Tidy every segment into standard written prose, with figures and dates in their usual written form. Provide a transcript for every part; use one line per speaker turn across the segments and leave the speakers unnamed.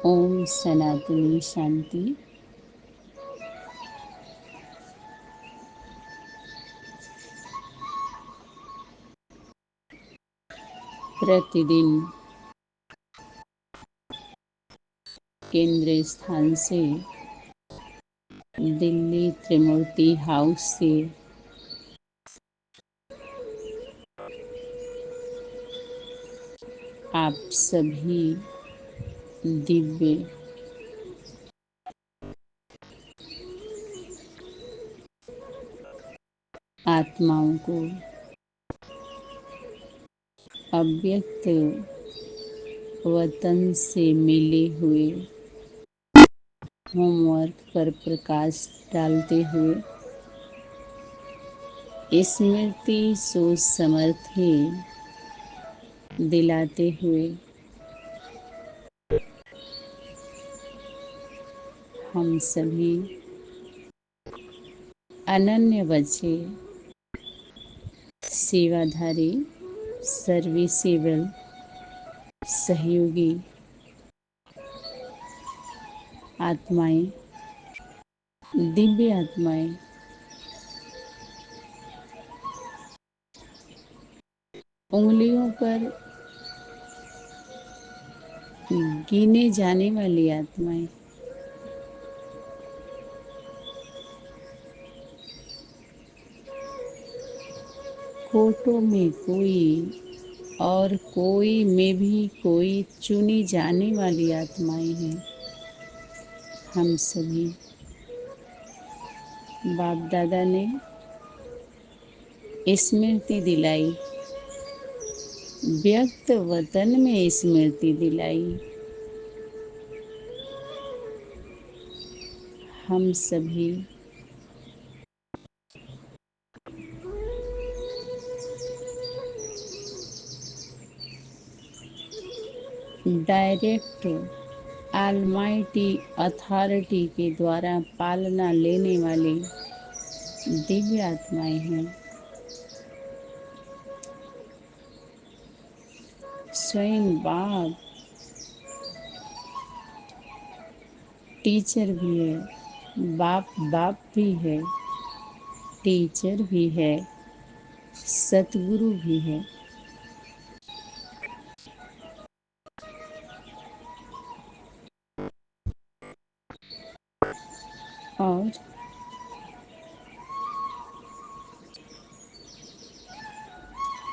ओम सनातनी शांति। प्रतिदिन केंद्र स्थान से दिल्ली त्रिमूर्ति हाउस से आप सभी दिव्य आत्माओं को अव्यक्त वतन से मिले हुए होमवर्क पर प्रकाश डालते हुए स्मृति सोच समर्थी दिलाते हुए हम सभी अनन्य बचे सेवाधारी सर्विसेबल सहयोगी आत्माएं, दिव्य आत्माएं उंगलियों पर गिने जाने वाली आत्माएं कोटों में कोई और कोई में भी कोई चुनी जाने वाली आत्माएं हैं। हम सभी बाप दादा ने स्मृति दिलाई, व्यक्त वतन में स्मृति दिलाई। हम सभी डायरेक्ट ऑलमाइटी अथॉरिटी के द्वारा पालना लेने वाली दिव्य आत्माएं हैं। स्वयं बाप टीचर भी है, बाप बाप भी है, टीचर भी है, सतगुरु भी है। और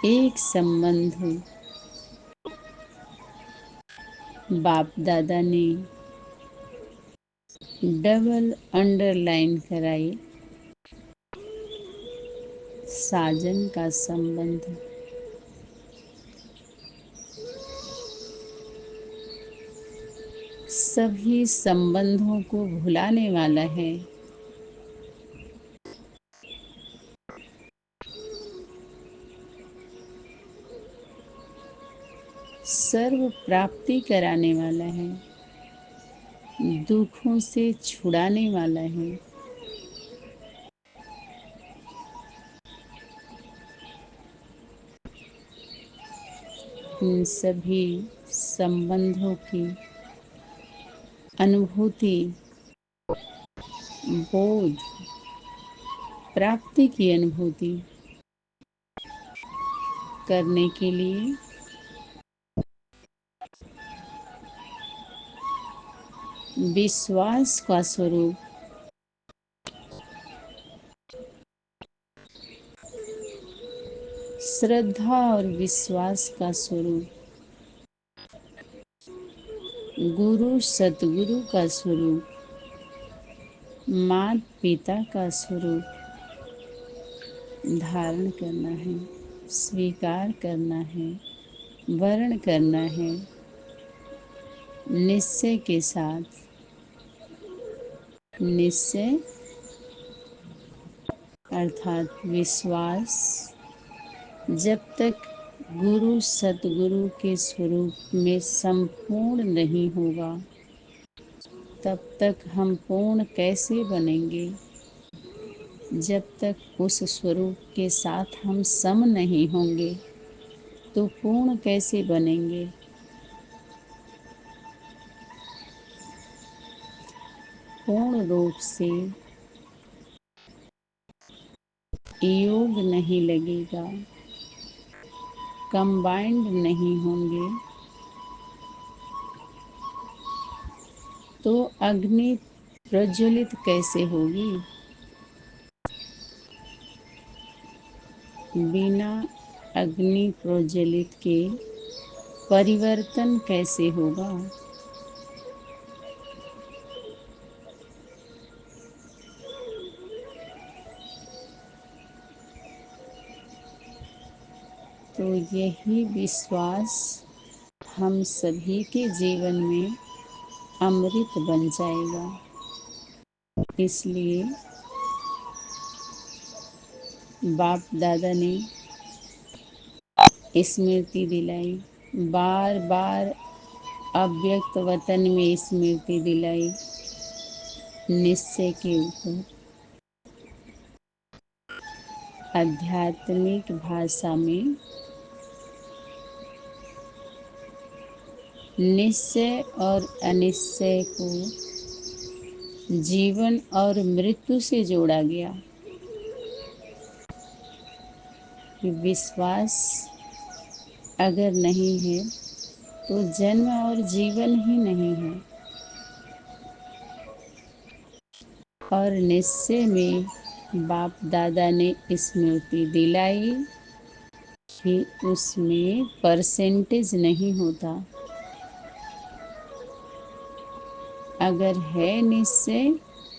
एक संबंध बाप दादा ने डबल अंडरलाइन कराई, साजन का संबंध। सभी संबंधों को भुलाने वाला है। सर्व प्राप्ति कराने वाला है, दुखों से छुड़ाने वाला है। इन सभी संबंधों की अनुभूति, बोध, प्राप्ति की अनुभूति करने के लिए विश्वास का स्वरूप श्रद्धा और विश्वास का स्वरूप गुरु सतगुरु का स्वरूप माता पिता का स्वरूप धारण करना है, स्वीकार करना है, वर्ण करना है। निश्चय के साथ, निश्चय अर्थात विश्वास जब तक गुरु सतगुरु के स्वरूप में संपूर्ण नहीं होगा तब तक हम पूर्ण कैसे बनेंगे। जब तक उस स्वरूप के साथ हम सम नहीं होंगे तो पूर्ण कैसे बनेंगे। पूर्ण रूप से योग नहीं लगेगा, कंबाइंड नहीं होंगे, तो अग्नि प्रज्वलित कैसे होगी? बिना अग्नि प्रज्वलित के परिवर्तन कैसे होगा? तो यही विश्वास हम सभी के जीवन में अमृत बन जाएगा। इसलिए बाप दादा ने स्मृति दिलाई, बार बार अव्यक्त वतन में स्मृति दिलाई, निश्चय के ऊपर आध्यात्मिक भाषा में निश्चय और अनिश्चय को जीवन और मृत्यु से जोड़ा गया कि विश्वास अगर नहीं है तो जन्म और जीवन ही नहीं है। और निश्चय में बाप दादा ने स्मृति दिलाई कि उसमें परसेंटेज नहीं होता। अगर है निश्चय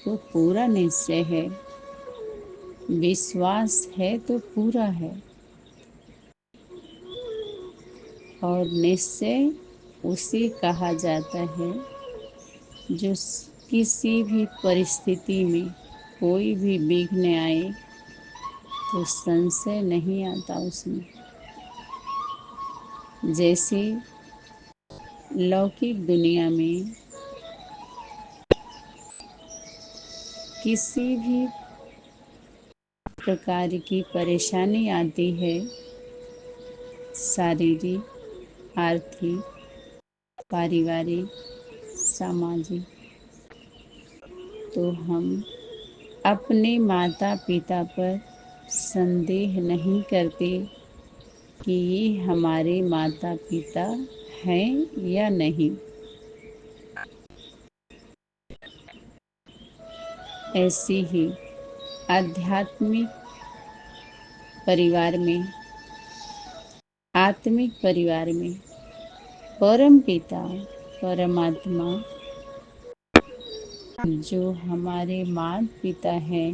तो पूरा निश्चय है, विश्वास है तो पूरा है। और निश्चय उसे कहा जाता है जो किसी भी परिस्थिति में कोई भी विघ्न आए तो संशय नहीं आता उसमें। जैसे लौकिक दुनिया में किसी भी प्रकार की परेशानी आती है, शारीरिक, आर्थिक, पारिवारिक, सामाजिक, तो हम अपने माता पिता पर संदेह नहीं करते कि ये हमारे माता पिता हैं या नहीं। ऐसे ही आध्यात्मिक परिवार में, आत्मिक परिवार में परम पिता परमात्मा जो हमारे माता पिता हैं,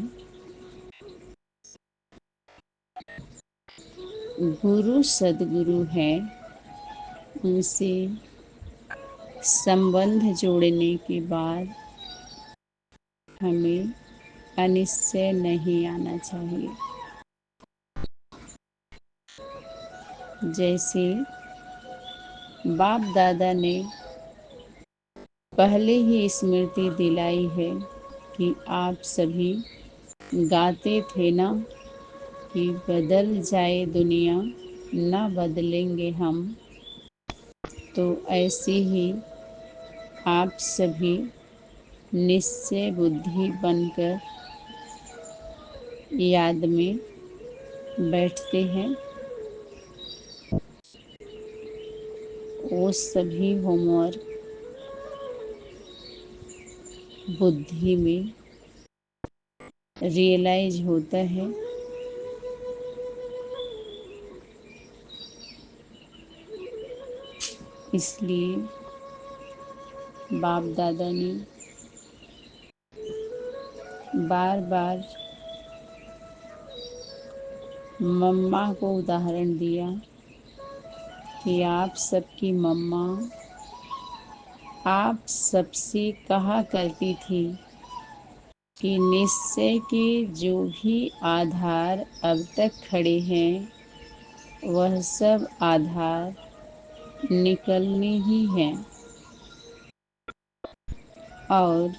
गुरु सद्गुरु हैं, उनसे संबंध जोड़ने के बाद हमें अनिश्चय नहीं आना चाहिए। जैसे बाप दादा ने पहले ही स्मृति दिलाई है कि आप सभी गाते थे ना कि बदल जाए दुनिया ना बदलेंगे हम। तो ऐसे ही आप सभी निश्चय बुद्धि बनकर याद में बैठते हैं। वो सभी होमवर्क बुद्धि में रियलाइज होता है। इसलिए बाप दादा ने बार बार मम्मा को उदाहरण दिया कि आप सबकी मम्मा आप सबसे कहा करती थी कि निश्चय के जो भी आधार अब तक खड़े हैं वह सब आधार निकलने ही हैं और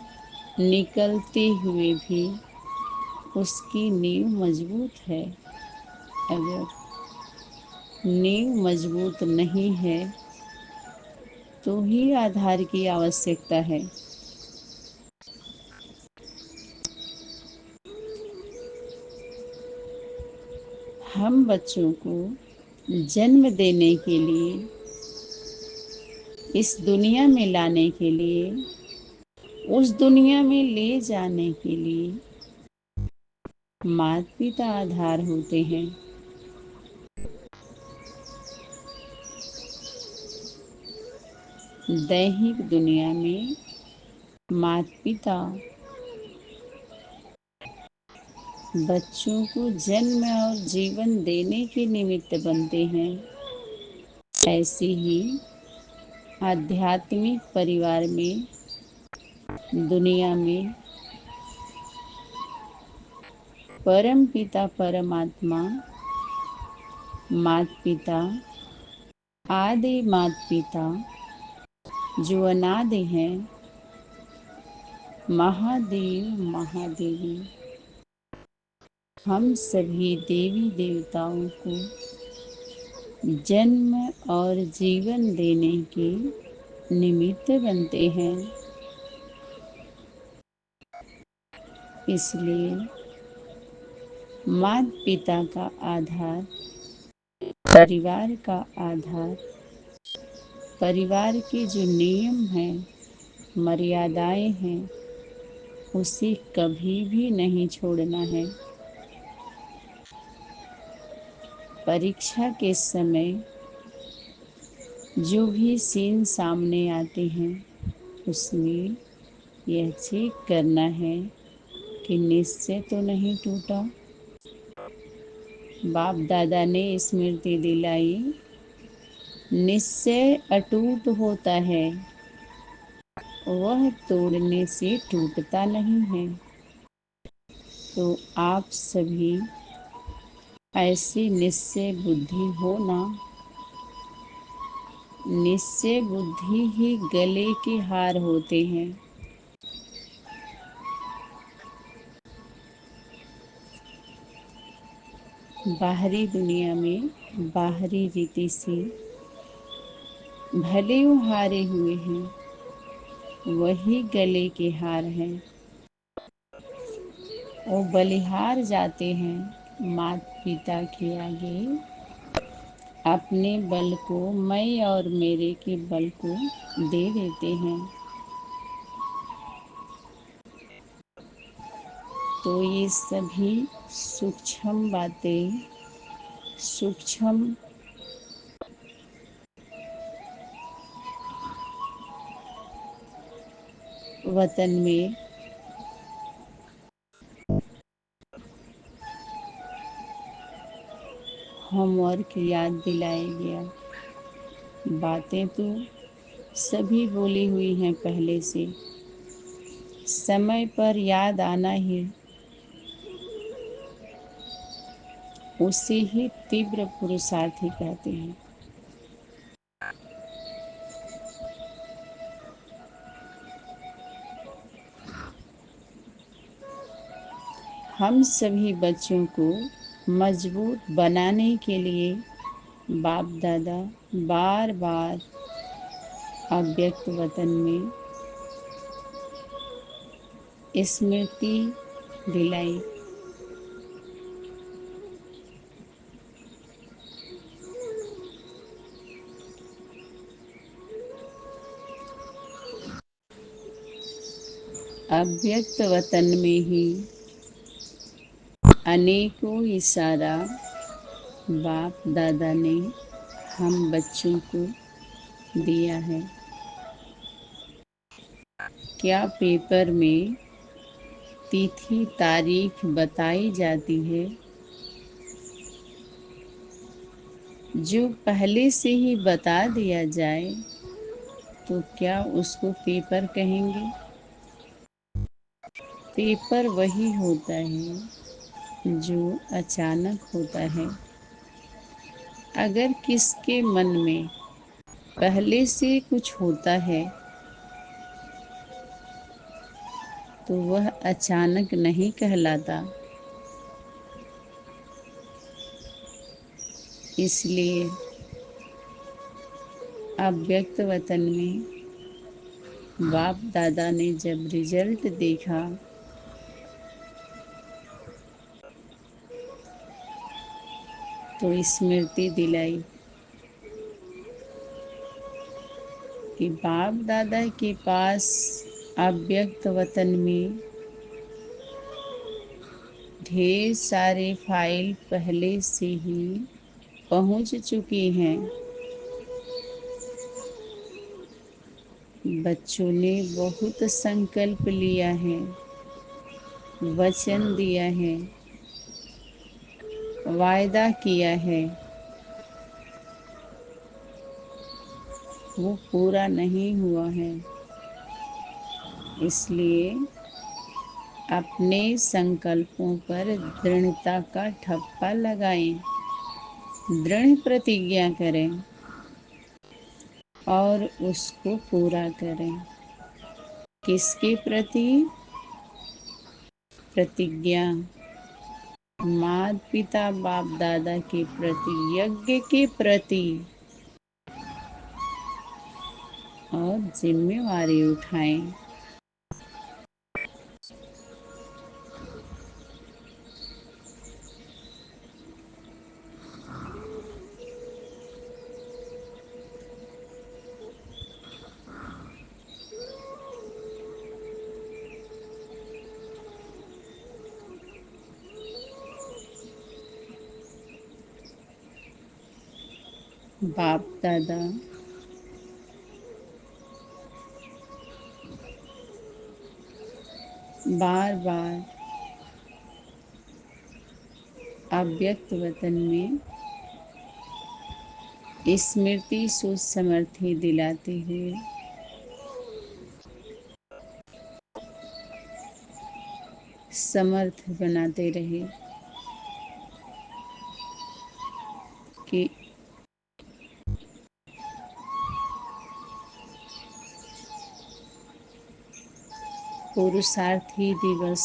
निकलते हुए भी उसकी नींव मजबूत है। अगर नींव मजबूत नहीं है तो ही आधार की आवश्यकता है। हम बच्चों को जन्म देने के लिए, इस दुनिया में लाने के लिए, उस दुनिया में ले जाने के लिए माता पिता आधार होते हैं। दैहिक दुनिया में माता पिता बच्चों को जन्म और जीवन देने के निमित्त बनते हैं। ऐसे ही आध्यात्मिक परिवार में, दुनिया में परम पिता परमात्मा माता पिता, आदि माता पिता जो अनादि हैं, महादेव महादेवी, हम सभी देवी देवताओं को जन्म और जीवन देने के निमित्त बनते हैं। इसलिए माता पिता का आधार, परिवार का आधार, परिवार के जो नियम हैं, मर्यादाएं हैं, उसे कभी भी नहीं छोड़ना है। परीक्षा के समय जो भी सीन सामने आते हैं, उसमें यह चेक करना है कि निश्चय तो नहीं टूटा। बाप दादा ने स्मृति दिलाई, निश्चय अटूट होता है, वह तोड़ने से टूटता नहीं है। तो आप सभी ऐसी निश्चय बुद्धि हो ना। निश्चय बुद्धि ही गले के हार होते हैं। बाहरी दुनिया में बाहरी रीति से भले वो हारे हुए हैं, वही गले के हार हैं। वो बलिहार जाते हैं माता पिता के आगे, अपने बल को, मैं और मेरे के बल को दे देते हैं। तो ये सभी सूक्ष्म बातें, सूक्ष्म वतन में होमवर्क याद दिलाया गया। बातें तो सभी बोली हुई हैं पहले से, समय पर याद आना ही उसे ही तीव्र पुरुषार्थी कहते हैं। हम सभी बच्चों को मजबूत बनाने के लिए बाप दादा बार बार अव्यक्त वतन में स्मृति दिलाई। अव्यक्त वतन में ही अनेकों इशारा बाप दादा ने हम बच्चों को दिया है। क्या पेपर में तिथि तारीख बताई जाती है, जो पहले से ही बता दिया जाए तो क्या उसको पेपर कहेंगे? पेपर वही होता है जो अचानक होता है। अगर किसके मन में पहले से कुछ होता है तो वह अचानक नहीं कहलाता। इसलिए अव्यक्त वतन में बाप दादा ने जब रिजल्ट देखा तो स्मृति दिलाई कि बाप दादा के पास अव्यक्त वतन में ढेर सारे फाइल पहले से ही पहुंच चुकी हैं। बच्चों ने बहुत संकल्प लिया है, वचन दिया है, वायदा किया है, वो पूरा नहीं हुआ है। इसलिए अपने संकल्पों पर दृढ़ता का ठप्पा लगाएं, दृढ़ प्रतिज्ञा करें और उसको पूरा करें। किसके प्रति? प्रतिज्ञा माता पिता बाप दादा के प्रति, यज्ञ के प्रति, और जिम्मेवारी उठाएं। बाप दादा बार बार अव्यक्त वतन में स्मृति सुसमर्थी दिलाते हुए समर्थ बनाते रहे कि पुरुषार्थी दिवस,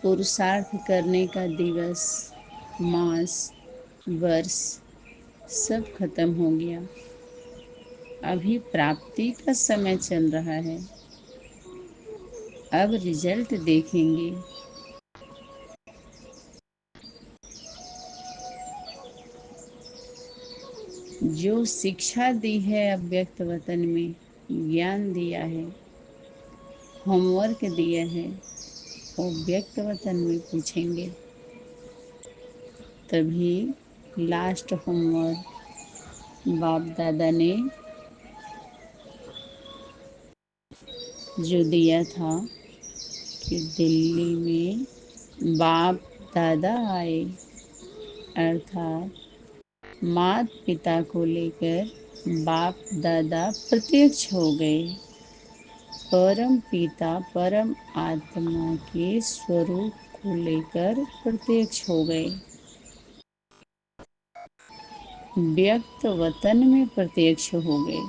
पुरुषार्थ करने का दिवस, मास, वर्ष सब खत्म हो गया। अभी प्राप्ति का समय चल रहा है। अब रिजल्ट देखेंगे। जो शिक्षा दी है अव्यक्त वतन में, ज्ञान दिया है, होमवर्क दिया है, वो व्यक्त वतन में पूछेंगे। तभी लास्ट होमवर्क बाप दादा ने जो दिया था कि दिल्ली में बाप दादा आए, अर्थात माता पिता को लेकर बाप दादा प्रत्यक्ष हो गए। परम पिता परम आत्मा के स्वरूप को लेकर प्रत्यक्ष हो गए। व्यक्त वतन में प्रत्यक्ष हो गए,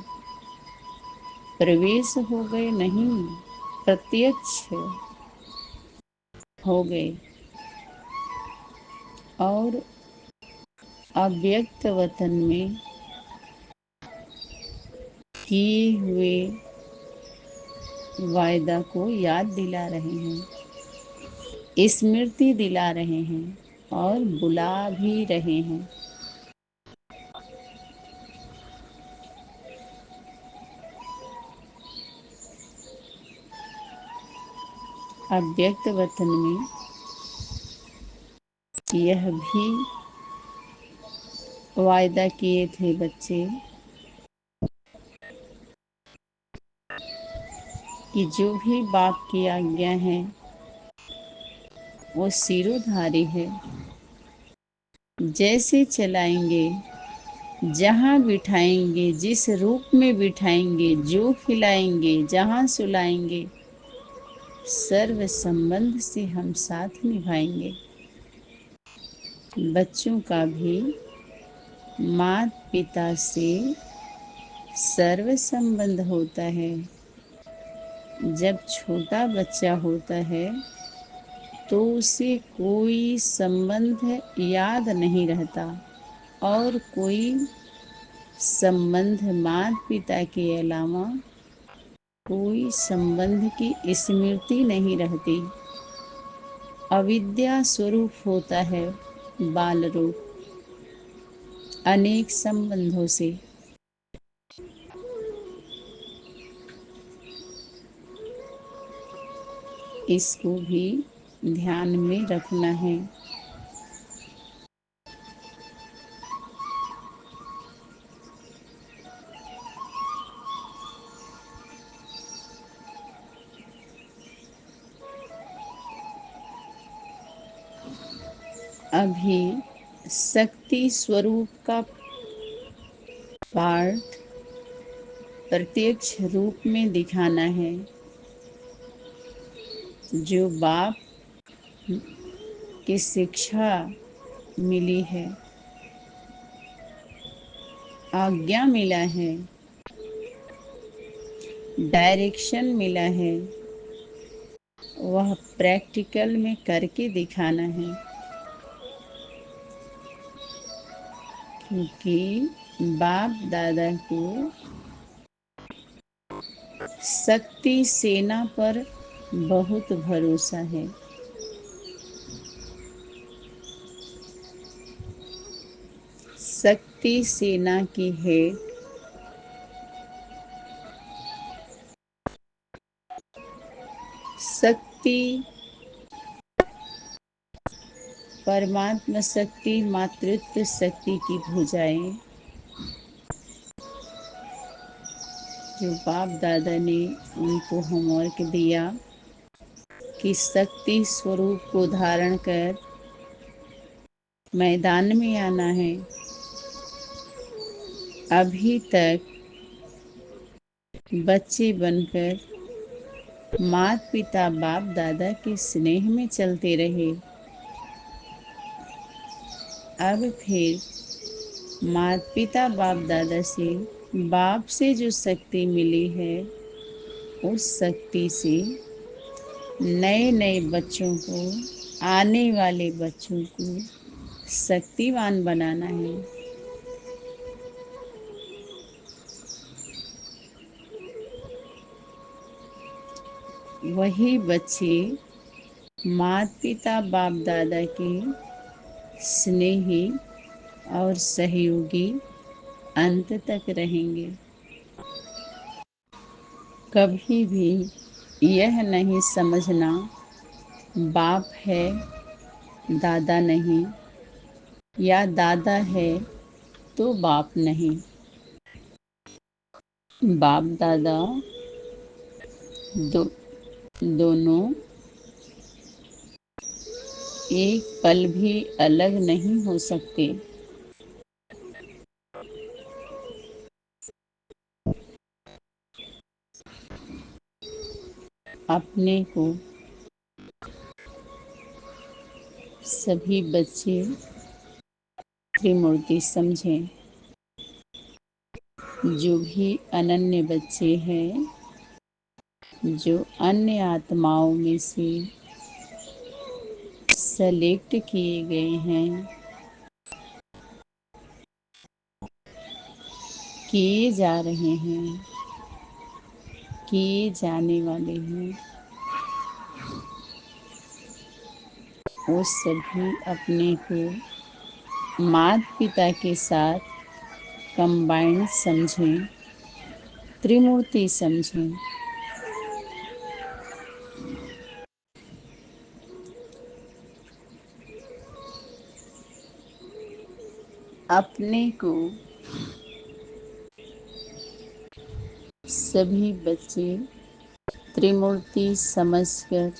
प्रवेश हो गए नहीं, प्रत्यक्ष हो गए। और अव्यक्त वतन में किए हुए वायदा को याद दिला रहे हैं, स्मृति दिला रहे हैं और बुला भी रहे हैं। अव्यक्त वतन में यह भी वायदा किए थे बच्चे कि जो भी बाप की आज्ञा है वो सिरोधारी है। जैसे चलाएंगे, जहाँ बिठाएंगे, जिस रूप में बिठाएंगे, जो खिलाएंगे, जहाँ सुलाएंगे, सर्व संबंध से हम साथ निभाएंगे। बच्चों का भी माता पिता से सर्व संबंध होता है। जब छोटा बच्चा होता है तो उसे कोई संबंध याद नहीं रहता और कोई संबंध माता पिता के अलावा कोई संबंध की स्मृति नहीं रहती। अविद्या स्वरूप होता है बाल रूप, अनेक संबंधों से। इसको भी ध्यान में रखना है। अभी शक्ति स्वरूप का पाठ प्रत्यक्ष रूप में दिखाना है। जो बाप की शिक्षा मिली है, आज्ञा मिला है, डायरेक्शन मिला है, वह प्रैक्टिकल में करके दिखाना है। क्योंकि बाप दादा को शक्ति सेना पर बहुत भरोसा है। शक्ति सेना की हेड शक्ति परमात्मा शक्ति मातृत्व शक्ति की भुजाएं जो बाप दादा ने उनको होमवर्क दिया कि शक्ति स्वरूप को धारण कर मैदान में आना है। अभी तक बच्चे बनकर माता पिता बाप दादा के स्नेह में चलते रहे। अब फिर माता पिता बाप दादा से बाप से जो शक्ति मिली है, उस शक्ति से नए नए बच्चों को, आने वाले बच्चों को शक्तिवान बनाना है। वही बच्चे माता पिता बाप दादा के स्नेही और सहयोगी अंत तक रहेंगे। कभी भी यह नहीं समझना बाप है दादा नहीं, या दादा है तो बाप नहीं। बाप दादा दो, दोनों एक पल भी अलग नहीं हो सकते। अपने को सभी बच्चे त्रिमूर्ति समझें। जो भी अनन्य बच्चे हैं, जो अन्य आत्माओं में से सेलेक्ट किए गए हैं, किए जा रहे हैं, किए जाने वाले हैं, वो सभी अपने को माता पिता के साथ कंबाइंड समझें, त्रिमूर्ति समझें। अपने को सभी बच्चे त्रिमूर्ति समझकर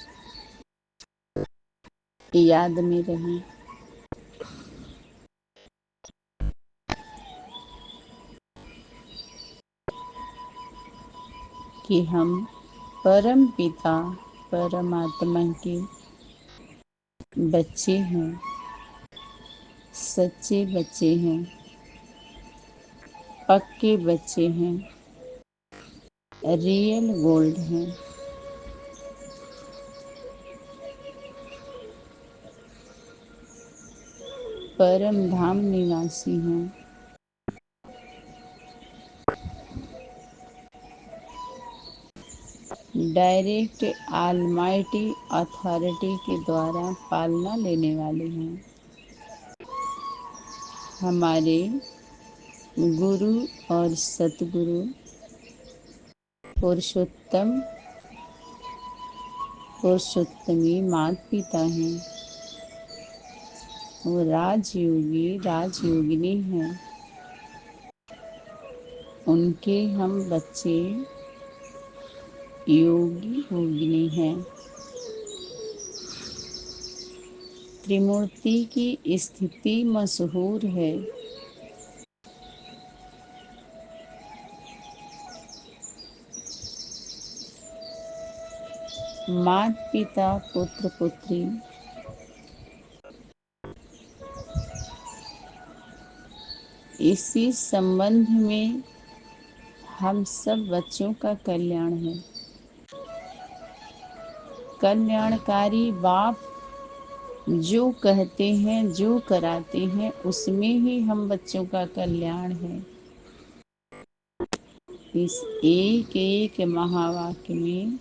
याद में रहें। कि हम परम पिता परमात्मा के बच्चे हैं, सच्चे बच्चे हैं, पक्के बच्चे हैं, रियल गोल्ड हैं। परम धाम निवासी हैं। डायरेक्ट ऑलमाइटी अथॉरिटी के द्वारा पालना लेने वाले हैं। हमारे गुरु और सतगुरु पुरुषोत्तम पुरुषोत्तमी माता पिता हैं। वो राजयोगी राजयोगिनी हैं। उनके हम बच्चे योगी योगिनी हैं। त्रिमूर्ति की स्थिति मशहूर है। माता पिता पुत्र पुत्री इसी संबंध में हम सब बच्चों का कल्याण है। कल्याणकारी बाप जो कहते हैं जो कराते हैं उसमें ही हम बच्चों का कल्याण है। इस एक एक महावाक्य में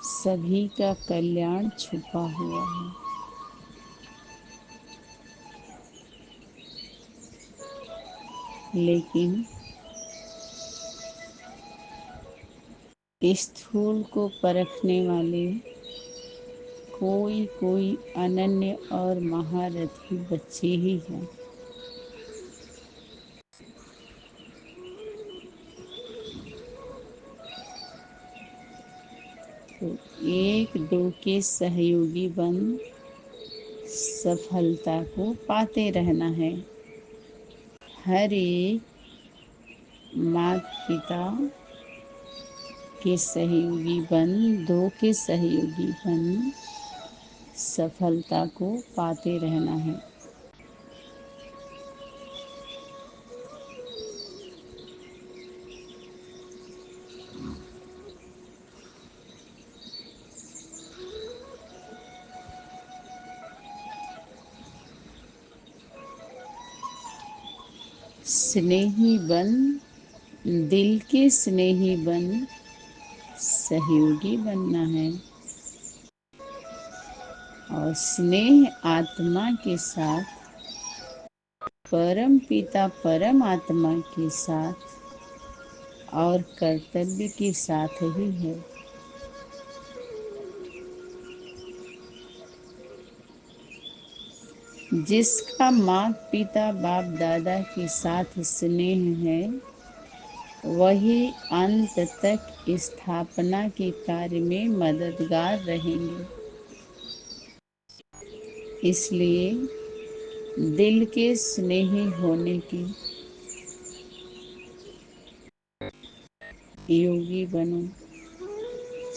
सभी का कल्याण छुपा हुआ है। लेकिन स्थूल को परखने वाले कोई कोई अनन्य और महारथी बच्चे ही हैं। तो एक दो के सहयोगी बन सफलता को पाते रहना है। हर एक माता पिता के सहयोगी बन, दो के सहयोगी बन सफलता को पाते रहना है। स्नेही बन, दिल के स्नेही बन सहयोगी बनना है। और स्नेह आत्मा के साथ, परम पिता परमात्मा के साथ और कर्तव्य के साथ ही है। जिसका माता पिता बाप दादा के साथ स्नेह है वही अंत तक स्थापना के कार्य में मददगार रहेंगे। इसलिए दिल के स्नेही होने की योगी बनो,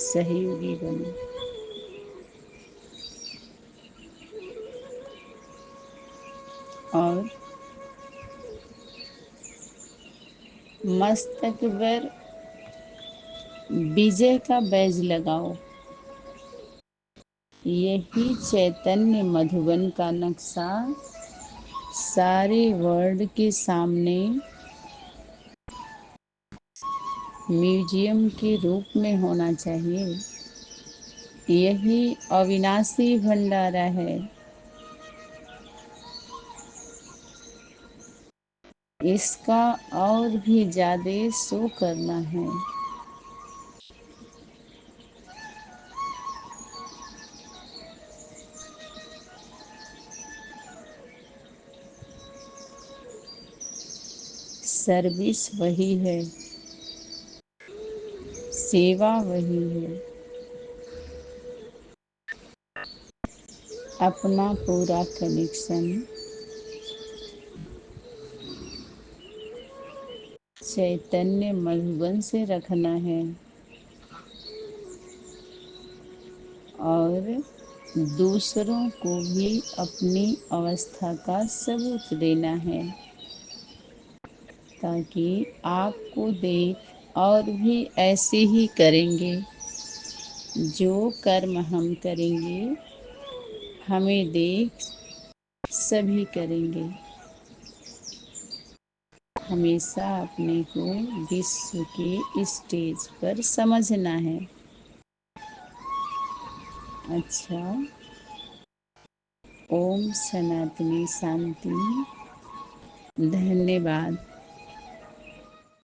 सहयोगी बनो। और मस्तक पर विजय का बैज लगाओ। यही चैतन्य मधुबन का नक्शा सारे वर्ल्ड के सामने म्यूजियम के रूप में होना चाहिए। यही अविनाशी भंडारा है। इसका और भी ज्यादा शो करना है। सर्विस वही है, सेवा वही है। अपना पूरा कनेक्शन चैतन्य मधुबन से रखना है और दूसरों को भी अपनी अवस्था का सबूत देना है, ताकि आपको देख और भी ऐसे ही करेंगे। जो कर्म हम करेंगे हमें देख सभी करेंगे। हमेशा अपने को विश्व के स्टेज पर समझना है। अच्छा। ओम सनातनी शांति। धन्यवाद।